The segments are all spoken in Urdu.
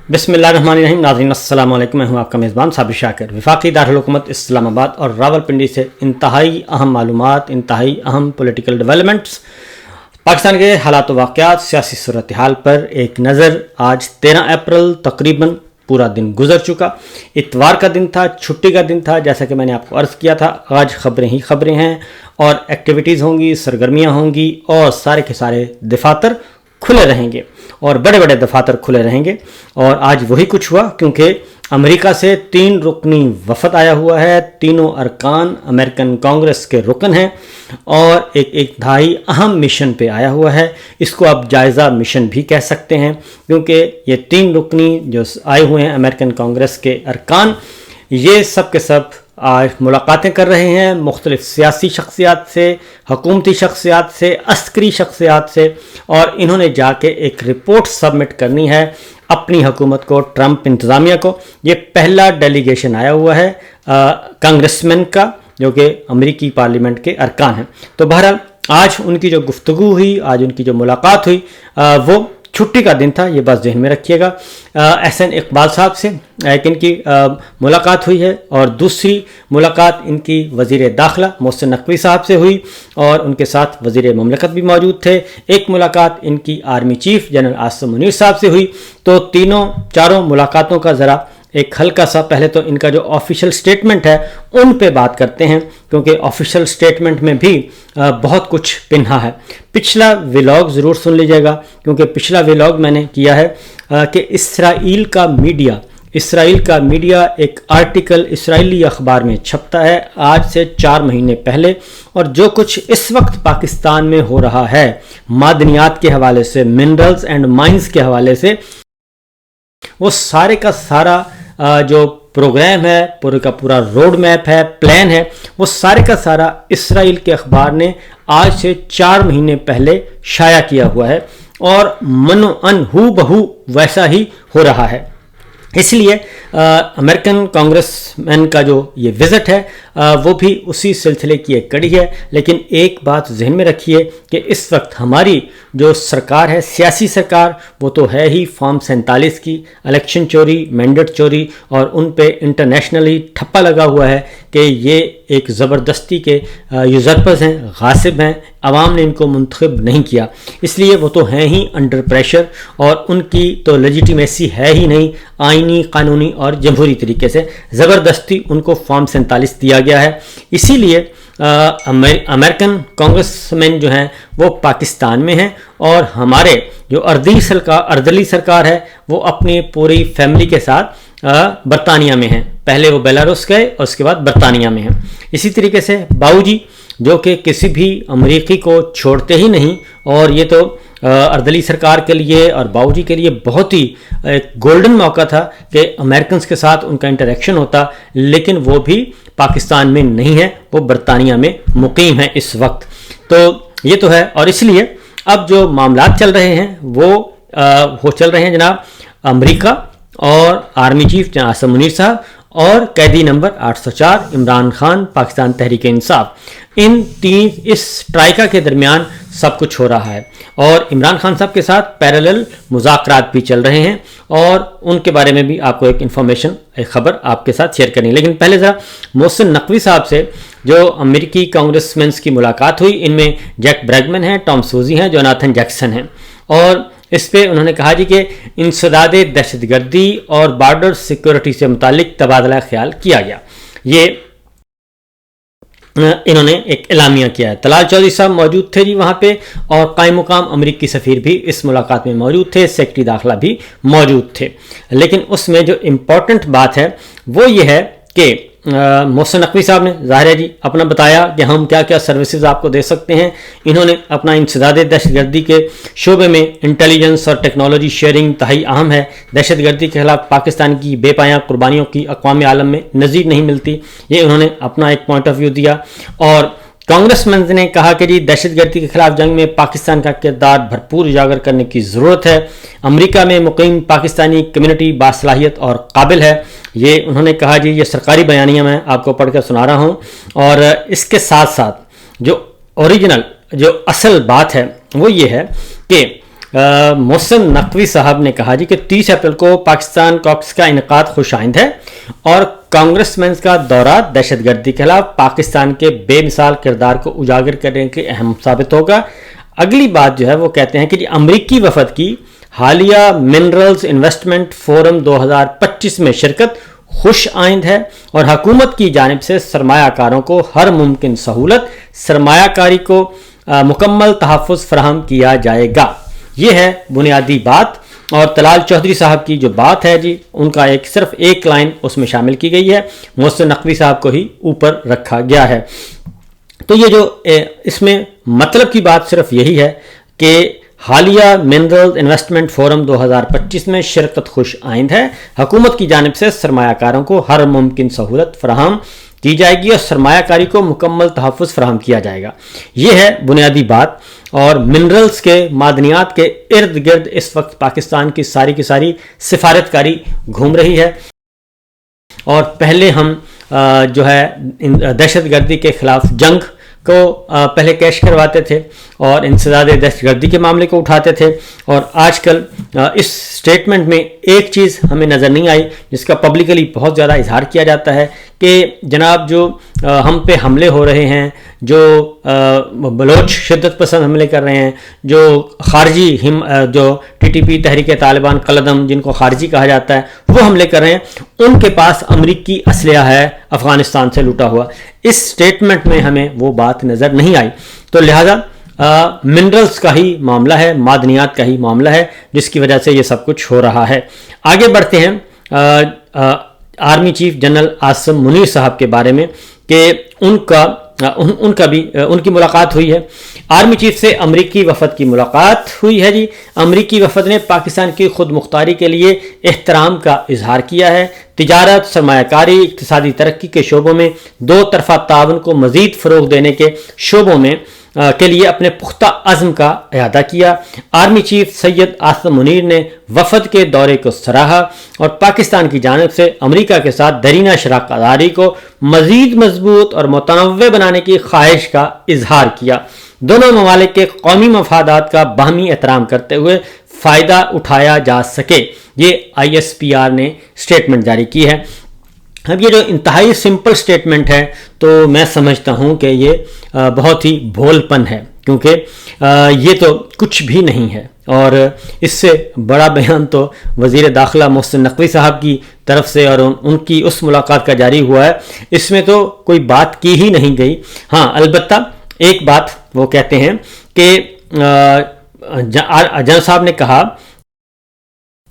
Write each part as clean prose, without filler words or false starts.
بسم اللہ الرحمن الرحیم. ناظرین السلام علیکم. میں ہوں آپ کا میزبان صابر شاکر. وفاقی دارالحکومت اسلام آباد اور راولپنڈی سے انتہائی اہم معلومات، انتہائی اہم پولیٹیکل ڈیولپمنٹس، پاکستان کے حالات و واقعات، سیاسی صورتحال پر ایک نظر. آج 13 اپریل تقریباً پورا دن گزر چکا. اتوار کا دن تھا، چھٹی کا دن تھا. جیسا کہ میں نے آپ کو عرض کیا تھا، آج خبریں ہی خبریں ہیں اور ایکٹیویٹیز ہوں گی، سرگرمیاں ہوں گی اور سارے کے سارے دفاتر کھلے رہیں گے اور بڑے بڑے دفاتر کھلے رہیں گے. اور آج وہی کچھ ہوا کیونکہ امریکہ سے 3 رکنی وفد آیا ہوا ہے. تینوں ارکان امریکن کانگریس کے رکن ہیں اور ایک انتہائی اہم مشن پہ آیا ہوا ہے. اس کو آپ جائزہ مشن بھی کہہ سکتے ہیں کیونکہ یہ 3 رکنی جو آئے ہوئے ہیں امریکن کانگریس کے ارکان، یہ سب کے سب آج ملاقاتیں کر رہے ہیں مختلف سیاسی شخصیات سے، حکومتی شخصیات سے، عسکری شخصیات سے، اور انہوں نے جا کے ایک رپورٹ سبمٹ کرنی ہے اپنی حکومت کو، ٹرمپ انتظامیہ کو. یہ پہلا ڈیلیگیشن آیا ہوا ہے کانگریس مین کا جو کہ امریکی پارلیمنٹ کے ارکان ہیں. تو بہرحال آج ان کی جو گفتگو ہوئی، آج ان کی جو ملاقات ہوئی، وہ چھٹی کا دن تھا، یہ بات ذہن میں رکھیے گا. احسن اقبال صاحب سے ایک ان کی ملاقات ہوئی ہے اور دوسری ملاقات ان کی وزیر داخلہ محسن نقوی صاحب سے ہوئی اور ان کے ساتھ وزیر مملکت بھی موجود تھے. ایک ملاقات ان کی army chief general Asim Munir صاحب سے ہوئی. تو چاروں ملاقاتوں کا ذرا ایک ہلکا سا پہلے تو ان کا جو آفیشیل سٹیٹمنٹ ہے ان پہ بات کرتے ہیں کیونکہ آفیشیل سٹیٹمنٹ میں بھی بہت کچھ پنہا ہے. پچھلا ولاگ ضرور سن لیجیے گا کیونکہ پچھلا ولاگ میں نے کیا ہے کہ اسرائیل کا میڈیا ایک آرٹیکل اسرائیلی اخبار میں چھپتا ہے آج سے 4 مہینے پہلے، اور جو کچھ اس وقت پاکستان میں ہو رہا ہے معدنیات کے حوالے سے، منرلز اینڈ مائنز کے حوالے سے، وہ سارے کا سارا جو پروگرام ہے، پورے کا پورا روڈ میپ ہے، پلان ہے، وہ سارے کا سارا اسرائیل کے اخبار نے آج سے 4 مہینے پہلے شائع کیا ہوا ہے اور منو ان ہو بہو ویسا ہی ہو رہا ہے. اس لیے امریکن کانگریس مین کا جو یہ وزٹ ہے وہ بھی اسی سلسلے کی ایک کڑی ہے. لیکن ایک بات ذہن میں رکھیے کہ اس وقت ہماری جو سرکار ہے، سیاسی سرکار، وہ تو ہے ہی فارم 47 کی، الیکشن چوری، مینڈیٹ چوری، اور ان پہ انٹرنیشنلی ٹھپا لگا ہوا ہے کہ یہ ایک زبردستی کے یوزرپرز ہیں، غاصب ہیں، عوام نے ان کو منتخب نہیں کیا. اس لیے وہ تو ہیں ہی انڈر پریشر اور ان کی تو لیجیٹیمیسی ہے ہی نہیں آئینی، قانونی اور جمہوری طریقے سے. زبردستی ان کو فارم 47 دیا گیا ہے. اسی لیے امریکن کانگریس مین جو ہیں وہ پاکستان میں ہیں اور ہمارے جو اردلی سرکار ہے وہ اپنی پوری فیملی کے ساتھ برطانیہ میں ہیں. پہلے وہ بیلاروس گئے اور اس کے بعد برطانیہ میں ہیں. اسی طریقے سے باؤ جی جو کہ کسی بھی امریکی کو چھوڑتے ہی نہیں، اور یہ تو اردلی سرکار کے لیے اور باؤ جی کے لیے بہت ہی گولڈن موقع تھا کہ امریکنز کے ساتھ ان کا انٹریکشن ہوتا، لیکن وہ بھی پاکستان میں نہیں ہے، وہ برطانیہ میں مقیم ہیں اس وقت. تو یہ تو ہے. اور اس لیے اب جو معاملات چل رہے ہیں وہ چل رہے ہیں جناب امریکہ اور آرمی چیف جناب عاصم منیر صاحب اور قیدی نمبر 804 عمران خان پاکستان تحریک انصاف. اس ٹرائکا کے درمیان سب کچھ ہو رہا ہے اور عمران خان صاحب کے ساتھ پیرالل مذاکرات بھی چل رہے ہیں اور ان کے بارے میں بھی آپ کو ایک خبر آپ کے ساتھ شیئر کرنی ہے. لیکن پہلے ذرا محسن نقوی صاحب سے جو امریکی کانگریس مینس کی ملاقات ہوئی، ان میں جیک بریگمن ہیں، ٹام سوزی ہیں، جوناتھن جیکسن ہیں، اور اس پہ انہوں نے کہا کہ انسداد دہشت گردی اور بارڈر سیکورٹی سے متعلق تبادلہ خیال کیا گیا. یہ انہوں نے ایک اعلامیہ کیا ہے. طلال چودھری صاحب موجود تھے جی وہاں پہ، اور قائم مقام امریکی سفیر بھی اس ملاقات میں موجود تھے، سیکرٹری داخلہ بھی موجود تھے. لیکن اس میں جو امپورٹنٹ بات ہے وہ یہ ہے کہ محسن نقوی صاحب نے ظاہر ہے جی اپنا بتایا کہ ہم کیا کیا سروسز آپ کو دے سکتے ہیں. انہوں نے اپنا انسداد دہشت گردی کے شعبے میں انٹیلیجنس اور ٹیکنالوجی شیئرنگ انتہائی اہم ہے. دہشت گردی کے خلاف پاکستان کی بے پایاں قربانیوں کی اقوام عالم میں نظیر نہیں ملتی. یہ انہوں نے اپنا ایک پوائنٹ آف ویو دیا. اور کانگریس مین نے کہا کہ جی دہشت گردی کے خلاف جنگ میں پاکستان کا کردار بھرپور اجاگر کرنے کی ضرورت ہے. امریکہ میں مقیم پاکستانی کمیونٹی باصلاحیت اور قابل ہے. یہ انہوں نے کہا جی، یہ سرکاری بیانیہ میں آپ کو پڑھ کر سنا رہا ہوں. اور اس کے ساتھ ساتھ جو اصل بات ہے وہ یہ ہے کہ محسن نقوی صاحب نے کہا جی کہ 30 اپریل کو پاکستان کاکس کا انعقاد خوش آئند ہے اور کانگریس مینز کا دورہ دہشت گردی کے خلاف پاکستان کے بے مثال کردار کو اجاگر کرنے کے اہم ثابت ہوگا. اگلی بات جو ہے وہ کہتے ہیں کہ جی امریکی وفد کی حالیہ منرلز انویسٹمنٹ فورم 2025 میں شرکت خوش آئند ہے اور حکومت کی جانب سے سرمایہ کاروں کو ہر ممکن سہولت سرمایہ کاری کو مکمل تحفظ فراہم کیا جائے گا. یہ ہے بنیادی بات. اور طلال چودھری صاحب کی جو بات ہے جی ان کا صرف ایک لائن اس میں شامل کی گئی ہے, محسن نقوی صاحب کو ہی اوپر رکھا گیا ہے. تو یہ جو اس میں مطلب کی بات صرف یہی ہے کہ حالیہ منرل انویسٹمنٹ فورم 2025 میں شرکت خوش آئند ہے, حکومت کی جانب سے سرمایہ کاروں کو ہر ممکن سہولت فراہم کی جائے گی اور سرمایہ کاری کو مکمل تحفظ فراہم کیا جائے گا. یہ ہے بنیادی بات. اور منرلز کے معدنیات کے ارد گرد اس وقت پاکستان کی ساری سفارت کاری گھوم رہی ہے اور پہلے ہم جو ہے دہشت گردی کے خلاف جنگ کو پہلے کیش کرواتے تھے اور انسداد دہشت گردی کے معاملے کو اٹھاتے تھے, اور آج کل اس سٹیٹمنٹ میں ایک چیز ہمیں نظر نہیں آئی جس کا پبلکلی بہت زیادہ اظہار کیا جاتا ہے کہ جناب جو ہم پہ حملے ہو رہے ہیں, جو بلوچ شدت پسند حملے کر رہے ہیں, جو خارجی جو ٹی ٹی پی تحریک طالبان قلدم جن کو خارجی کہا جاتا ہے وہ حملے کر رہے ہیں, ان کے پاس امریکی اسلحہ ہے افغانستان سے لوٹا ہوا. اس سٹیٹمنٹ میں ہمیں وہ بات نظر نہیں آئی. تو لہذا منرلز کا ہی معاملہ ہے, معدنیات کا ہی معاملہ ہے جس کی وجہ سے یہ سب کچھ ہو رہا ہے. آگے بڑھتے ہیں army chief general Asim Munir صاحب کے بارے میں کہ ان کی ملاقات ہوئی ہے. آرمی چیف سے امریکی وفد کی ملاقات ہوئی ہے جی. امریکی وفد نے پاکستان کی خود مختاری کے لیے احترام کا اظہار کیا ہے. تجارت, سرمایہ کاری, اقتصادی ترقی کے شعبوں میں دو طرفہ تعاون کو مزید فروغ دینے کے شعبوں میں کے لیے اپنے پختہ عزم کا اعادہ کیا. آرمی چیف سید عاصم منیر نے وفد کے دورے کو سراہا اور پاکستان کی جانب سے امریکہ کے ساتھ درینہ شراکت داری کو مزید مضبوط اور متنوع بنانے کی خواہش کا اظہار کیا. دونوں ممالک کے قومی مفادات کا باہمی احترام کرتے ہوئے فائدہ اٹھایا جا سکے, یہ ISPR نے سٹیٹمنٹ جاری کی ہے. اب یہ جو انتہائی سمپل سٹیٹمنٹ ہے تو میں سمجھتا ہوں کہ یہ بہت ہی بھول پن ہے, کیونکہ یہ تو کچھ بھی نہیں ہے. اور اس سے بڑا بیان تو وزیر داخلہ محسن نقوی صاحب کی طرف سے اور ان کی اس ملاقات کا جاری ہوا ہے. اس میں تو کوئی بات کی ہی نہیں گئی. ہاں البتہ ایک بات وہ کہتے ہیں کہ جنرل صاحب نے کہا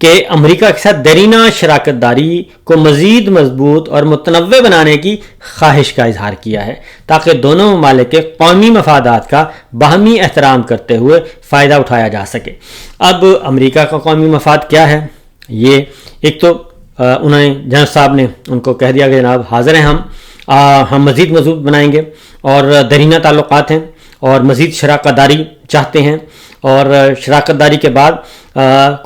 کہ امریکہ کے ساتھ درینہ شراکت داری کو مزید مضبوط اور متنوع بنانے کی خواہش کا اظہار کیا ہے تاکہ دونوں ممالک کے قومی مفادات کا باہمی احترام کرتے ہوئے فائدہ اٹھایا جا سکے. اب امریکہ کا قومی مفاد کیا ہے؟ یہ ایک تو انہوں نے جنرل صاحب نے ان کو کہہ دیا کہ جناب حاضر ہیں ہم مزید مضبوط بنائیں گے اور درینہ تعلقات ہیں اور مزید شراکت داری چاہتے ہیں, اور شراکت داری کے بعد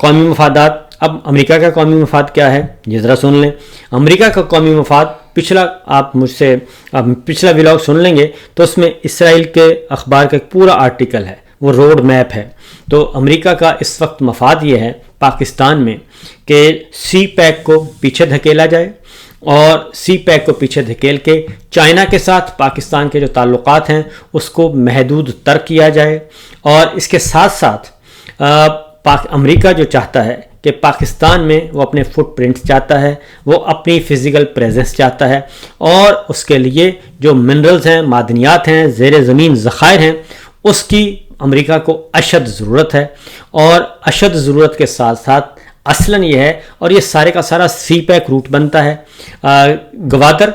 قومی مفادات. اب امریکہ کا قومی مفاد کیا ہے یہ ذرا سن لیں. امریکہ کا قومی مفاد آپ مجھ سے پچھلا ولاگ سن لیں گے تو اس میں اسرائیل کے اخبار کا ایک پورا آرٹیکل ہے, وہ روڈ میپ ہے. تو امریکہ کا اس وقت مفاد یہ ہے پاکستان میں کہ سی پیک کو پیچھے دھکیلا جائے اور سی پیک کو پیچھے دھکیل کے چائنا کے ساتھ پاکستان کے جو تعلقات ہیں اس کو محدود تر کیا جائے, اور اس کے ساتھ ساتھ امریکہ جو چاہتا ہے کہ پاکستان میں وہ اپنے فٹ پرنٹس چاہتا ہے, وہ اپنی فزیکل پریزنس چاہتا ہے, اور اس کے لیے جو منرلز ہیں, معدنیات ہیں, زیر زمین ذخائر ہیں, اس کی امریکہ کو اشد ضرورت ہے. اور اشد ضرورت کے ساتھ ساتھ اصلاً یہ ہے, اور یہ سارے کا سارا سی پیک روٹ بنتا ہے. گوادر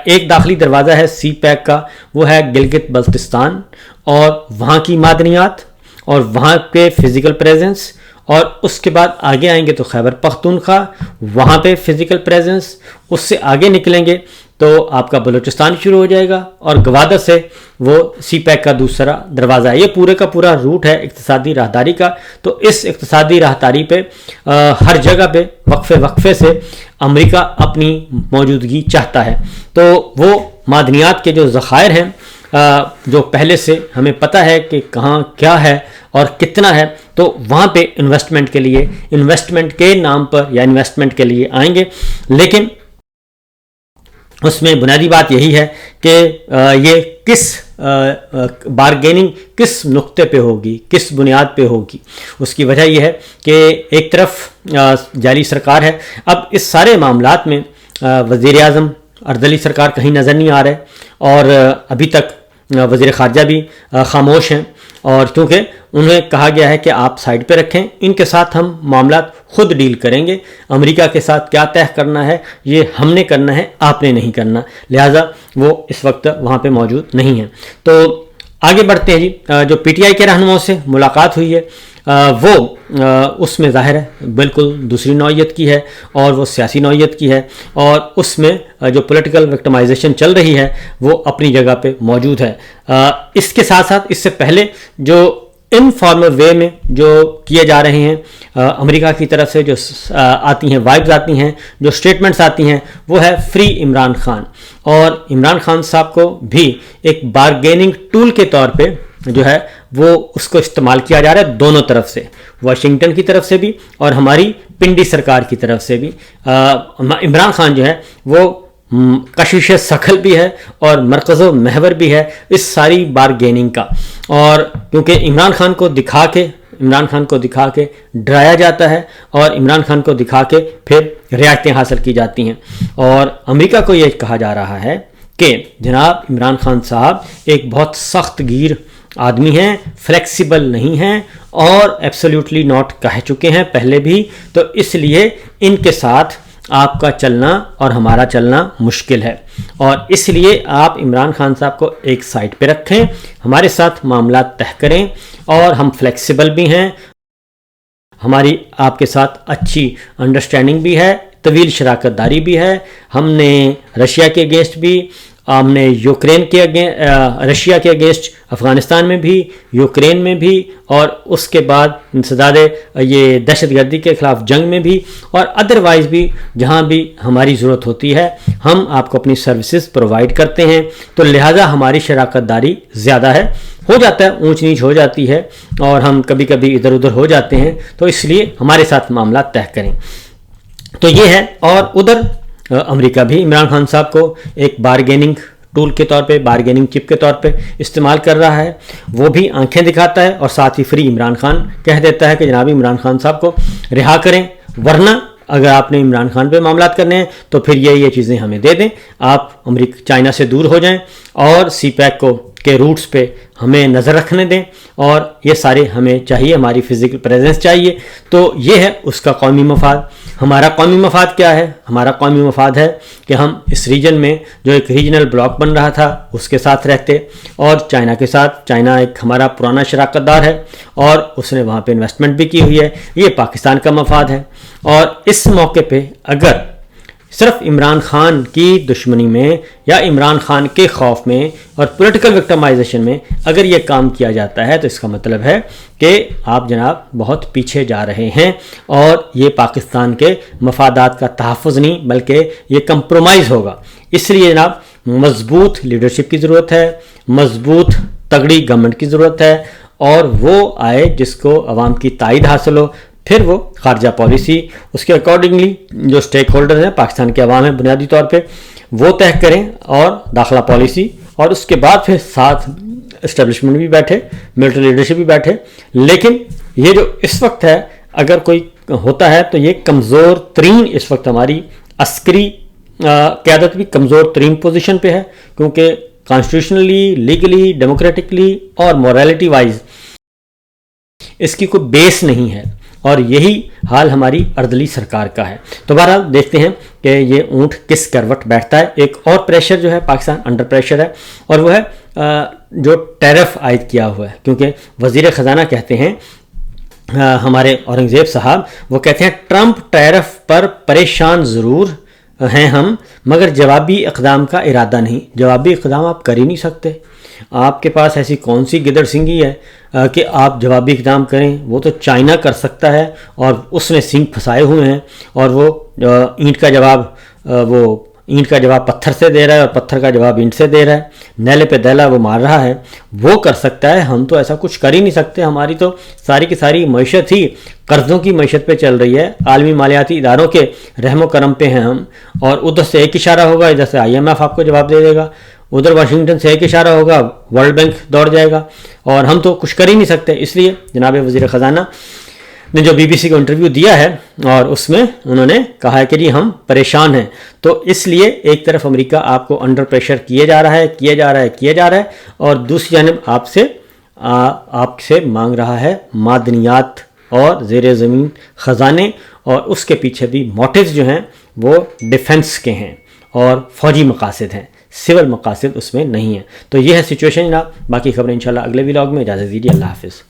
ایک داخلی دروازہ ہے سی پیک کا, وہ ہے گلگت بلتستان, اور وہاں کی معدنیات اور وہاں کے فزیکل پریزنس, اور اس کے بعد آگے آئیں گے تو خیبر پختونخوا, وہاں پہ فزیکل پریزنس. اس سے آگے نکلیں گے تو آپ کا بلوچستان شروع ہو جائے گا, اور گوادر سے وہ سی پیک کا دوسرا دروازہ ہے. یہ پورے کا پورا روٹ ہے اقتصادی راہداری کا. تو اس اقتصادی راہداری پہ ہر جگہ پہ وقفے سے امریکہ اپنی موجودگی چاہتا ہے. تو وہ معدنیات کے جو ذخائر ہیں جو پہلے سے ہمیں پتہ ہے کہ کہاں کیا ہے اور کتنا ہے، تو وہاں پہ انویسٹمنٹ کے لیے، انویسٹمنٹ کے نام پر یا انویسٹمنٹ کے لیے آئیں گے، لیکن اس میں بنیادی بات یہی ہے کہ یہ کس بارگیننگ کس نقطے پہ ہوگی، کس بنیاد پہ ہوگی۔ اس کی وجہ یہ ہے کہ ایک طرف جعلی سرکار ہے، اب اس سارے معاملات میں وزیر اعظم اردلی سرکار کہیں نظر نہیں آ رہے، اور ابھی تک وزیر خارجہ بھی خاموش ہیں، اور کیونکہ انہیں کہا گیا ہے کہ آپ سائڈ پہ رکھیں، ان کے ساتھ ہم معاملات خود ڈیل کریں گے، امریکہ کے ساتھ کیا طے کرنا ہے یہ ہم نے کرنا ہے، آپ نے نہیں کرنا، لہٰذا وہ اس وقت وہاں پہ موجود نہیں ہیں۔ تو آگے بڑھتے ہیں جی، جو پی ٹی آئی کے رہنماؤں سے ملاقات ہوئی ہے وہ اس میں ظاہر ہے بالکل دوسری نوعیت کی ہے، اور وہ سیاسی نوعیت کی ہے، اور اس میں جو پولیٹیکل وکٹمائزیشن چل رہی ہے وہ اپنی جگہ پہ موجود ہے۔ اس کے ساتھ ساتھ اس سے پہلے جو انفارمل وے میں جو کیے جا رہے ہیں امریکہ کی طرف سے، جو آتی ہیں وائبز آتی ہیں، جو سٹیٹمنٹس آتی ہیں، وہ ہے فری عمران خان، اور عمران خان صاحب کو بھی ایک بارگیننگ ٹول کے طور پہ جو ہے وہ اس کو استعمال کیا جا رہا ہے دونوں طرف سے، واشنگٹن کی طرف سے بھی اور ہماری پنڈی سرکار کی طرف سے بھی۔ عمران خان جو ہے وہ کشش ثقل بھی ہے اور مرکز و محور بھی ہے اس ساری بارگیننگ کا، اور کیونکہ عمران خان کو دکھا کے ڈرایا جاتا ہے، اور عمران خان کو دکھا کے پھر رعایتیں حاصل کی جاتی ہیں، اور امریکہ کو یہ کہا جا رہا ہے کہ جناب عمران خان صاحب ایک بہت سخت گیر آدمی ہیں، فلیکسیبل نہیں ہیں، اور ایبسلیوٹلی ناٹ کہہ چکے ہیں پہلے بھی، تو اس لیے ان کے ساتھ آپ کا چلنا اور ہمارا چلنا مشکل ہے، اور اس لیے آپ عمران خان صاحب کو ایک سائٹ پہ رکھیں، ہمارے ساتھ معاملات طے کریں، اور ہم فلیکسیبل بھی ہیں، ہماری آپ کے ساتھ اچھی انڈرسٹینڈنگ بھی ہے، طویل شراکت داری بھی ہے، ہم نے رشیا کے اگینسٹ بھی، ہم نے رشیا کے اگینسٹ افغانستان میں بھی، یوکرین میں بھی، اور اس کے بعد انسداد یہ دہشت گردی کے خلاف جنگ میں بھی، اور ادروائز بھی جہاں بھی ہماری ضرورت ہوتی ہے ہم آپ کو اپنی سروسز پرووائڈ کرتے ہیں، تو لہٰذا ہماری شراکت داری زیادہ ہے، ہو جاتا ہے اونچ نیچ ہو جاتی ہے، اور ہم کبھی کبھی ادھر ادھر ہو جاتے ہیں، تو اس لیے ہمارے ساتھ معاملات طے کریں۔ تو یہ ہے، اور ادھر امریکہ بھی عمران خان صاحب کو ایک بارگیننگ ٹول کے طور پہ، بارگیننگ چپ کے طور پہ استعمال کر رہا ہے، وہ بھی آنکھیں دکھاتا ہے، اور ساتھ ہی فری عمران خان کہہ دیتا ہے کہ جناب عمران خان صاحب کو رہا کریں، ورنہ اگر آپ نے عمران خان پہ معاملات کرنے ہیں تو پھر یہ چیزیں ہمیں دے دیں، آپ چائنا سے دور ہو جائیں، اور سی پیک کے روٹس پہ ہمیں نظر رکھنے دیں، اور یہ سارے ہمیں چاہیے، ہماری فزیکل پریزنس چاہیے۔ تو یہ ہے اس کا قومی مفاد۔ ہمارا قومی مفاد کیا ہے؟ ہمارا قومی مفاد ہے کہ ہم اس ریجن میں جو ایک ریجنل بلاک بن رہا تھا اس کے ساتھ رہتے، اور چائنا کے ساتھ، چائنا ایک ہمارا پرانا شراکت دار ہے، اور اس نے وہاں پہ انویسٹمنٹ بھی کی ہوئی ہے، یہ پاکستان کا مفاد ہے۔ اور اس موقع پہ اگر صرف عمران خان کی دشمنی میں یا عمران خان کے خوف میں اور پولیٹیکل وکٹمائزیشن میں اگر یہ کام کیا جاتا ہے تو اس کا مطلب ہے کہ آپ جناب بہت پیچھے جا رہے ہیں، اور یہ پاکستان کے مفادات کا تحفظ نہیں بلکہ یہ کمپرومائز ہوگا۔ اس لیے جناب مضبوط لیڈرشپ کی ضرورت ہے، مضبوط تگڑی گورنمنٹ کی ضرورت ہے، اور وہ آئے جس کو عوام کی تائید حاصل ہو، پھر وہ خارجہ پالیسی اس کے اکارڈنگلی جو سٹیک ہولڈر ہیں، پاکستان کے عوام ہیں بنیادی طور پہ، وہ طے کریں، اور داخلہ پالیسی، اور اس کے بعد پھر ساتھ اسٹیبلشمنٹ بھی بیٹھے، ملٹری لیڈرشپ بھی بیٹھے۔ لیکن یہ جو اس وقت ہے اگر کوئی ہوتا ہے تو یہ کمزور ترین اس وقت ہماری عسکری قیادت بھی کمزور ترین پوزیشن پہ ہے، کیونکہ کانسٹیٹیوشنلی، لیگلی، ڈیموکریٹکلی اور مورالٹی وائز اس کی کوئی بیس نہیں ہے، اور یہی حال ہماری اردلی سرکار کا ہے۔ تو بہرحال دیکھتے ہیں کہ یہ اونٹ کس کروٹ بیٹھتا ہے۔ ایک اور پریشر جو ہے، پاکستان انڈر پریشر ہے، اور وہ ہے جو ٹیرف عائد کیا ہوا ہے، کیونکہ وزیر خزانہ کہتے ہیں ہمارے اورنگزیب صاحب، وہ کہتے ہیں ٹرمپ ٹیرف پر پریشان ضرور ہیں ہم، مگر جوابی اقدام کا ارادہ نہیں۔ جوابی اقدام آپ کر ہی نہیں سکتے، آپ کے پاس ایسی کون سی گدڑ سنگھی ہے کہ آپ جوابی اقدام کریں؟ وہ تو چائنا کر سکتا ہے، اور اس نے سنگھ پھنسائے ہوئے ہیں، اور وہ اینٹ کا جواب وہ اینٹ کا جواب پتھر سے دے رہا ہے اور پتھر کا جواب اینٹ سے دے رہا ہے، نیلے پہ دیلا وہ مار رہا ہے، وہ کر سکتا ہے، ہم تو ایسا کچھ کر ہی نہیں سکتے. ہماری تو ساری کی ساری معیشت ہی قرضوں کی معیشت پہ چل رہی ہے، عالمی مالیاتی اداروں کے رحم و کرم پہ ہیں ہم، اور ادھر سے ایک اشارہ ہوگا، ادھر سے IMF آپ کو جواب دے دے گا، ادھر واشنگٹن سے ایک اشارہ ہوگا، ورلڈ بینک دوڑ جائے گا، اور ہم تو کچھ کر ہی نہیں سکتے. اس لیے جناب وزیر خزانہ نے جو BBC کو انٹرویو دیا ہے اور اس میں انہوں نے کہا ہے کہ جی ہم پریشان ہیں. تو اس لیے ایک طرف امریکہ آپ کو انڈر پریشر کیے جا رہا ہے اور دوسری جانب آپ سے مانگ رہا ہے معدنیات اور زیر زمین خزانے، اور اس کے پیچھے بھی موٹیوز جو ہیں وہ ڈیفنس کے ہیں اور فوجی مقاصد ہیں، سول مقاصد اس میں نہیں ہیں. تو یہ ہے سچویشن جناب. باقی خبریں انشاءاللہ اگلے ولاگ میں. اجازت دیجیے، اللہ حافظ.